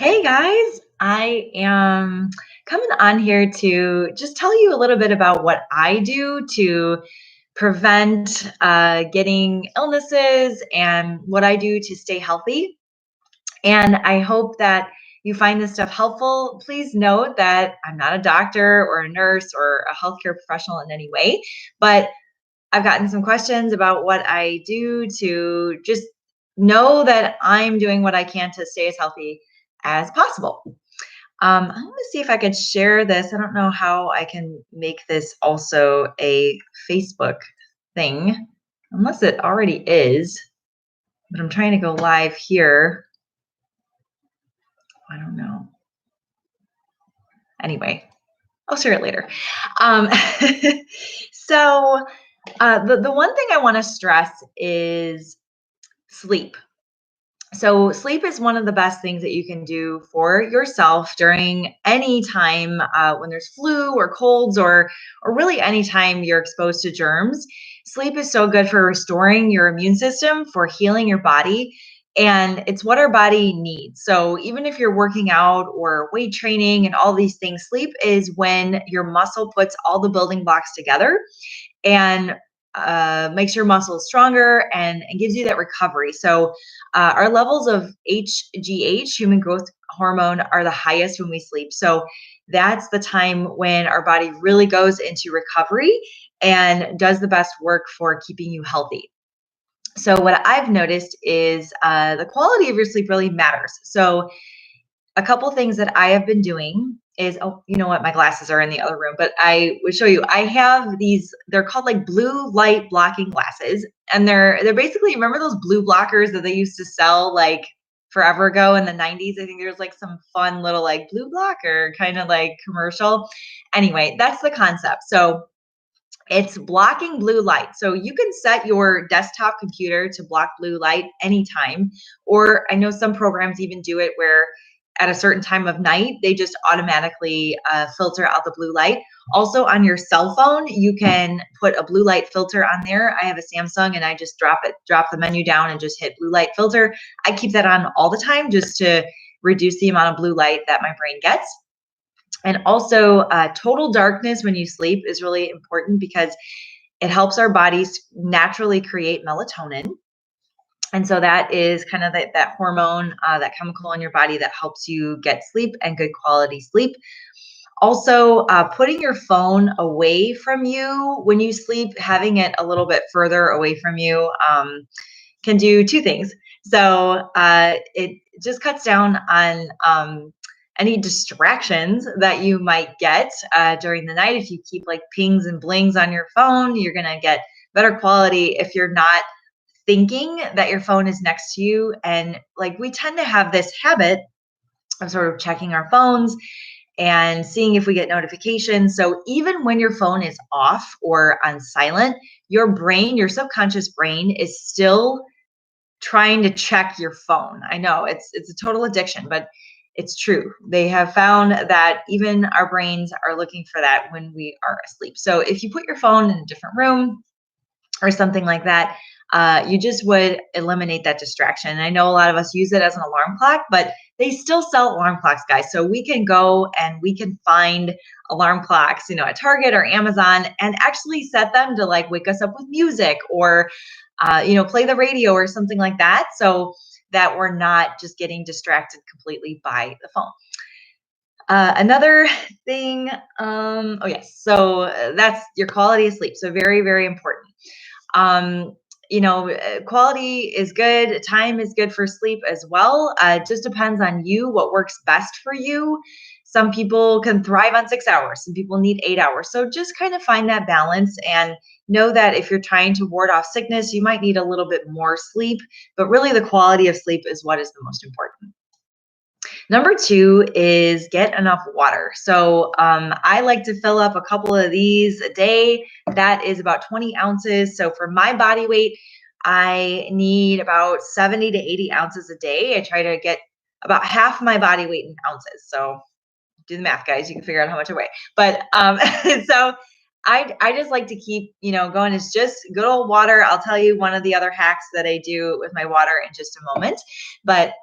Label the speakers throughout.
Speaker 1: Hey guys, I am coming on here to just tell you a little bit about what I do to prevent getting illnesses and what I do to stay healthy. And I hope that you find this stuff helpful. Please note that I'm not a doctor or a nurse or a healthcare professional in any way, but I've gotten some questions about what I do to just know that I'm doing what I can to stay as healthy as possible. I'm going to see if I could share this. I don't know how I can make this also a Facebook thing, unless it already is, but I'm trying to go live here. I don't know. Anyway, I'll share it later. Um, so the one thing I want to stress is sleep. So sleep is one of the best things that you can do for yourself during any time when there's flu or colds or really any time you're exposed to germs. Sleep is so good for restoring your immune system, for healing your body, and it's what our body needs. So even if you're working out or weight training and all these things, sleep is when your muscle puts all the building blocks together and makes your muscles stronger and gives you that recovery. So, our levels of HGH, human growth hormone, are the highest when we sleep. So, that's the time when our body really goes into recovery and does the best work for keeping you healthy. So, what I've noticed is the quality of your sleep really matters. So, a couple things that I have been doing is, oh, you know what? My glasses are in the other room, but I would show you. I have these, they're called like blue light blocking glasses. And they're basically, remember those blue blockers that they used to sell like forever ago in the 90s? I think there's like some fun little like blue blocker kind of like commercial. Anyway, that's the concept. So it's blocking blue light. So you can set your desktop computer to block blue light anytime. Or I know some programs even do it where at a certain time of night, they just automatically filter out the blue light. Also on your cell phone, you can put a blue light filter on there. I have a Samsung and I just drop the menu down and just hit blue light filter. I keep that on all the time just to reduce the amount of blue light that my brain gets. And also, total darkness when you sleep is really important because it helps our bodies naturally create melatonin. And so that is kind of that hormone, that chemical in your body that helps you get sleep and good quality sleep. Also, putting your phone away from you when you sleep, having it a little bit further away from you, can do two things. So it just cuts down on any distractions that you might get during the night. If you keep like pings and blings on your phone, you're going to get better quality if you're not thinking that your phone is next to you. And like we tend to have this habit of sort of checking our phones and seeing if we get notifications. So even when your phone is off or on silent, your brain, your subconscious brain, is still trying to check your phone. I know it's a total addiction, but it's true. They have found that even our brains are looking for that when we are asleep. So if you put your phone in a different room or something like that, you just would eliminate that distraction. And I know a lot of us use it as an alarm clock, but they still sell alarm clocks, guys. So we can go and we can find alarm clocks, at Target or Amazon and actually set them to like wake us up with music or, play the radio or something like that. So that we're not just getting distracted completely by the phone. Another thing, oh yes, so that's your quality of sleep. So very, very important. Um, quality is good. Time is good for sleep as well. It just depends on you, what works best for you. Some people can thrive on 6 hours. Some people need 8 hours. So just kind of find that balance and know that if you're trying to ward off sickness, you might need a little bit more sleep, but really the quality of sleep is what is the most important. Number two is get enough water. So I like to fill up a couple of these a day. That is about 20 ounces. So for my body weight, I need about 70 to 80 ounces a day. I try to get about half my body weight in ounces. So do the math, guys. You can figure out how much I weigh. But so I just like to keep, going. It's just good old water. I'll tell you one of the other hacks that I do with my water in just a moment. But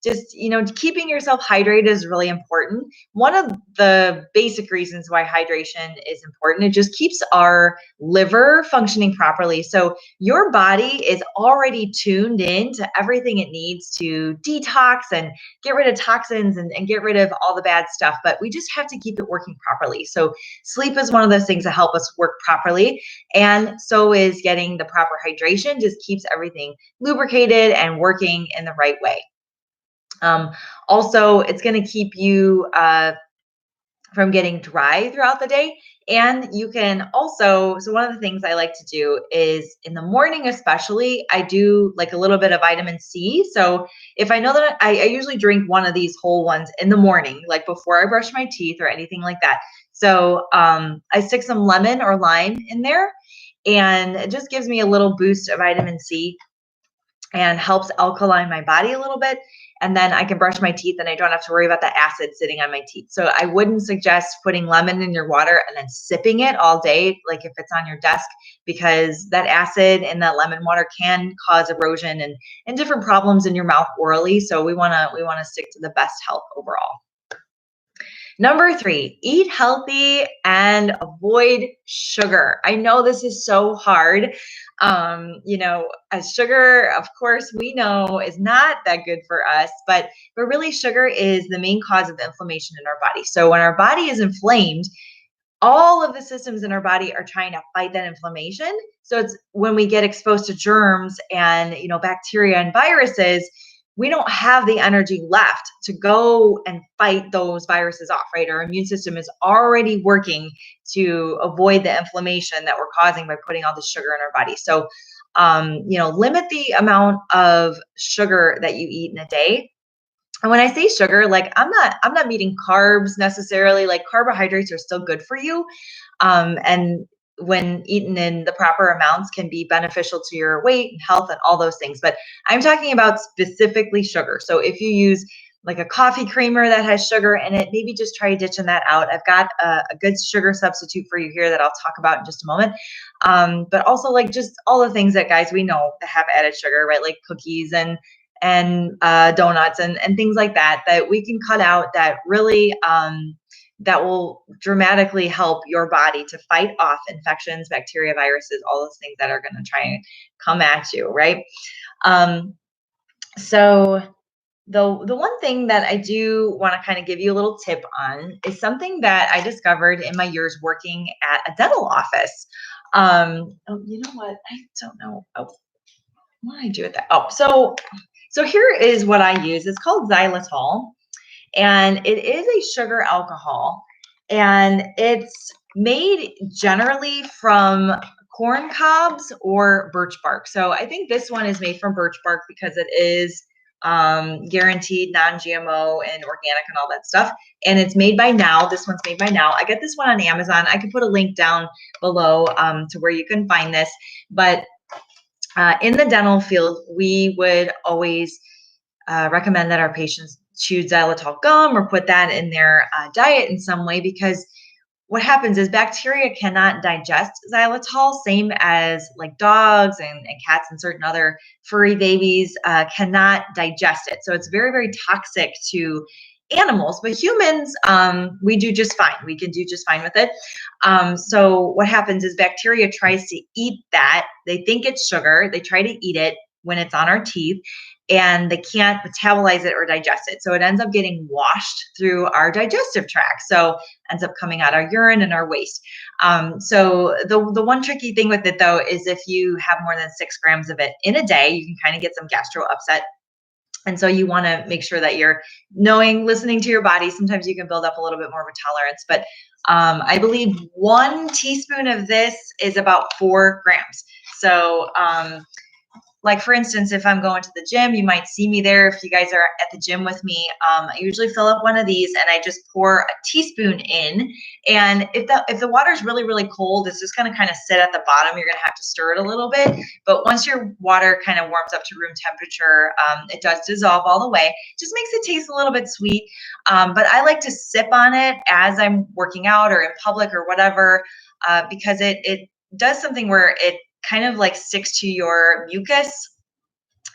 Speaker 1: just, keeping yourself hydrated is really important. One of the basic reasons why hydration is important, it just keeps our liver functioning properly. So your body is already tuned in to everything it needs to detox and get rid of toxins and get rid of all the bad stuff, but we just have to keep it working properly. So sleep is one of those things that help us work properly. And so is getting the proper hydration, just keeps everything lubricated and working in the right way. Also, it's going to keep you from getting dry throughout the day. And you can also, so one of the things I like to do is in the morning, especially, I do like a little bit of vitamin C. So if I know that I usually drink one of these whole ones in the morning, like before I brush my teeth or anything like that. So I stick some lemon or lime in there, and it just gives me a little boost of vitamin C and helps alkaline my body a little bit. And then I can brush my teeth and I don't have to worry about the acid sitting on my teeth. So I wouldn't suggest putting lemon in your water and then sipping it all day, like if it's on your desk, because that acid in that lemon water can cause erosion and different problems in your mouth orally. So we wanna stick to the best health overall. Number 3, eat healthy and avoid sugar. I know this is so hard. As sugar, of course, we know is not that good for us, but really sugar is the main cause of inflammation in our body. So when our body is inflamed, all of the systems in our body are trying to fight that inflammation. So it's when we get exposed to germs and, bacteria and viruses, we don't have the energy left to go and fight those viruses off, right? Our immune system is already working to avoid the inflammation that we're causing by putting all the sugar in our body. So, limit the amount of sugar that you eat in a day. And when I say sugar, like I'm not meaning carbs necessarily. Like carbohydrates are still good for you. And when eaten in the proper amounts can be beneficial to your weight and health and all those things. But I'm talking about specifically sugar. So if you use like a coffee creamer that has sugar in it, maybe just try ditching that out. I've got a good sugar substitute for you here that I'll talk about in just a moment. But also like just all the things that guys we know that have added sugar, right? Like cookies and donuts and things like that we can cut out that really that will dramatically help your body to fight off infections, bacteria, viruses, all those things that are going to try and come at you, right? So the one thing that I do want to kind of give you a little tip on is something that I discovered in my years working at a dental office. You know what? I don't know. Oh, what do I do with that? Oh, so here is what I use. It's called Xylitol, and it is a sugar alcohol, and it's made generally from corn cobs or birch bark. So I think this one is made from birch bark because it is guaranteed non-GMO and organic and all that stuff. And it's made by Now. This one's made by Now. I get this one on Amazon. I can put a link down below to where you can find this. But in the dental field, we would always recommend that our patients chew xylitol gum or put that in their diet in some way, because what happens is bacteria cannot digest xylitol, same as like dogs and cats and certain other furry babies cannot digest it. So it's very, very toxic to animals, but humans, we do just fine. We can do just fine with it. So what happens is bacteria tries to eat that. They think it's sugar. They try to eat it when it's on our teeth, and they can't metabolize it or digest it. So it ends up getting washed through our digestive tract. So ends up coming out our urine and our waste. So the one tricky thing with it though is if you have more than 6 grams of it in a day, you can kind of get some gastro upset. And so you want to make sure that you're listening to your body. Sometimes you can build up a little bit more of a tolerance, but I believe 1 teaspoon of this is about 4 grams. So like for instance, if I'm going to the gym, you might see me there. If you guys are at the gym with me, I usually fill up one of these and I just pour a teaspoon in. And if the water is really, really cold, it's just going to kind of sit at the bottom. You're going to have to stir it a little bit. But once your water kind of warms up to room temperature, it does dissolve all the way. Just makes it taste a little bit sweet. But I like to sip on it as I'm working out or in public or whatever, because it does something where it kind of like sticks to your mucus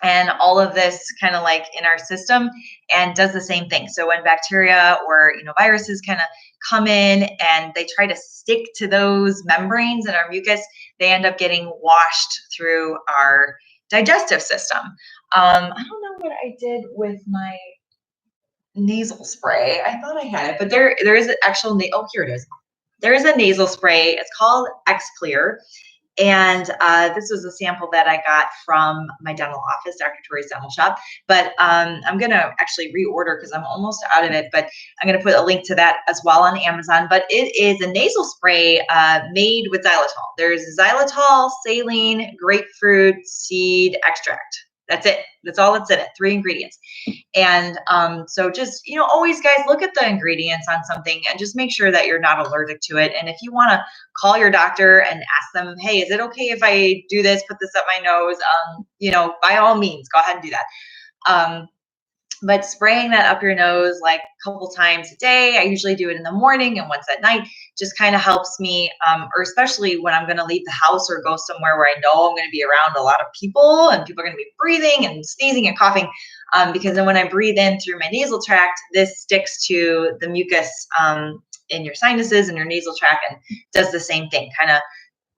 Speaker 1: and all of this kind of like in our system and does the same thing. So when bacteria or viruses kind of come in and they try to stick to those membranes in our mucus, they end up getting washed through our digestive system. I don't know what I did with my nasal spray. I thought I had it, but there is an actual oh, here it is. There is a nasal spray. It's called XClear. And this was a sample that I got from my dental office, Dr. Tori's dental shop. But I'm going to actually reorder because I'm almost out of it. But I'm going to put a link to that as well on Amazon. But it is a nasal spray made with xylitol. There's xylitol, saline, grapefruit seed extract. That's it. That's all that's in it. 3 ingredients. And so just, always guys, look at the ingredients on something and just make sure that you're not allergic to it. And if you want to call your doctor and ask them, hey, is it okay if I do this, put this up my nose? By all means, go ahead and do that. But spraying that up your nose like a couple times a day, I usually do it in the morning and once at night, just kind of helps me, or especially when I'm going to leave the house or go somewhere where I know I'm going to be around a lot of people and people are going to be breathing and sneezing and coughing. Because then when I breathe in through my nasal tract, this sticks to the mucus in your sinuses and your nasal tract and does the same thing, kind of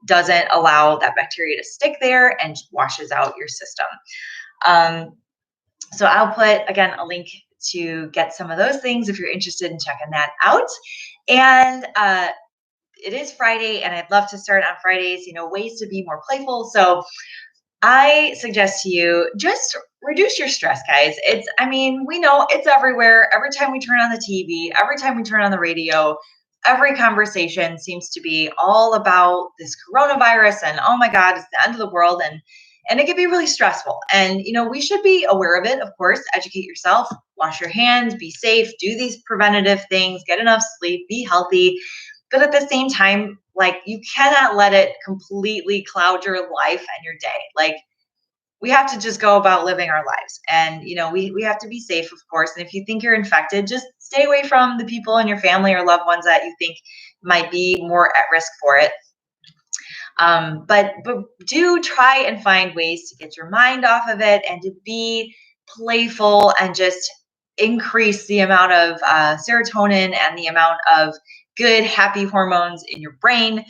Speaker 1: doesn't allow that bacteria to stick there and washes out your system. So I'll put, again, a link to get some of those things if you're interested in checking that out. And it is Friday, and I'd love to start on Fridays, ways to be more playful. So I suggest to you, just reduce your stress, guys. We know it's everywhere. Every time we turn on the TV, every time we turn on the radio, every conversation seems to be all about this coronavirus and, oh my God, it's the end of the world. And it can be really stressful. And, we should be aware of it, of course. Educate yourself, wash your hands, be safe, do these preventative things, get enough sleep, be healthy. But at the same time, you cannot let it completely cloud your life and your day. We have to just go about living our lives. And, we have to be safe, of course. And if you think you're infected, just stay away from the people in your family or loved ones that you think might be more at risk for it. But do try and find ways to get your mind off of it and to be playful and just increase the amount of serotonin and the amount of good, happy hormones in your brain.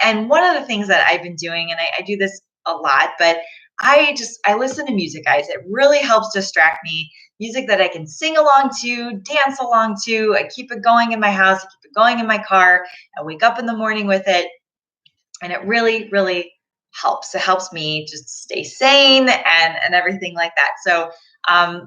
Speaker 1: And one of the things that I've been doing, and I do this a lot, but I listen to music, guys. It really helps distract me. Music that I can sing along to, dance along to. I keep it going in my house. I keep it going in my car. I wake up in the morning with it. And it really, really helps. It helps me just stay sane and everything like that. So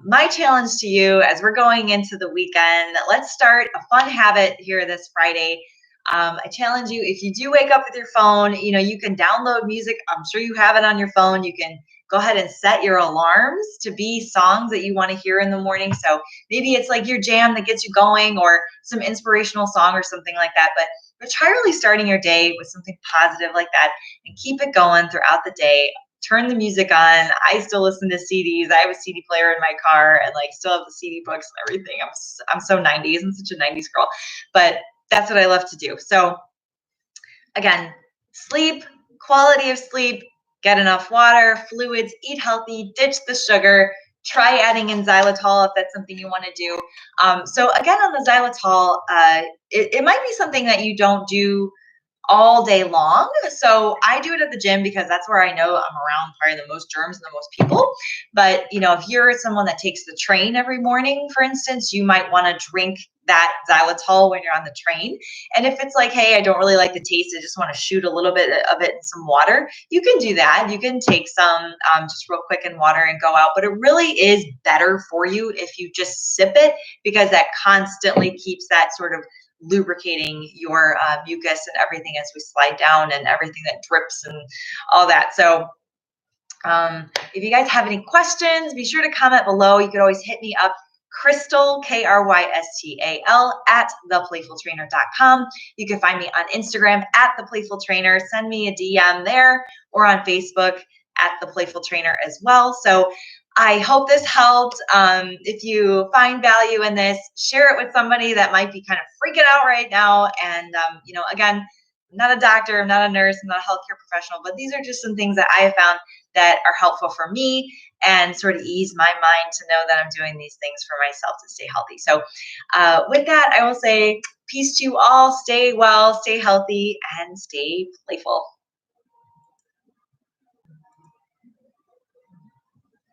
Speaker 1: my challenge to you as we're going into the weekend, let's start a fun habit here this Friday. I challenge you, if you do wake up with your phone, you can download music. I'm sure you have it on your phone. You can go ahead and set your alarms to be songs that you want to hear in the morning. So maybe it's like your jam that gets you going or some inspirational song or something like that. But try really starting your day with something positive like that and keep it going throughout the day. Turn the music on. I still listen to CDs. I have a CD player in my car and still have the CD books and everything. I'm so 90s. I'm such a 90s girl, but that's what I love to do. So again, sleep, quality of sleep, get enough water, fluids, eat healthy, ditch the sugar, try adding in xylitol if that's something you want to do. So again, on the xylitol, it might be something that you don't do all day long. So I do it at the gym because that's where I know I'm around probably the most germs and the most people. But, if you're someone that takes the train every morning, for instance, you might want to drink that xylitol when you're on the train. And if it's like, hey, I don't really like the taste, I just want to shoot a little bit of it in some water, you can do that. You can take some just real quick in water and go out. But it really is better for you if you just sip it, because that constantly keeps that sort of lubricating your mucus and everything as we slide down and everything that drips and all that. So if you guys have any questions, be sure to comment below. You could always hit me up, Crystal, Krystal, at theplayfultrainer.com. You can find me on Instagram at theplayfultrainer. Send me a DM there, or on Facebook at theplayfultrainer as well. So I hope this helped. If you find value in this, share it with somebody that might be kind of freaking out right now. And, again, I'm not a doctor, I'm not a nurse, I'm not a healthcare professional, but these are just some things that I have found that are helpful for me and sort of ease my mind to know that I'm doing these things for myself to stay healthy. So with that, I will say peace to you all. Stay well, stay healthy, and stay playful.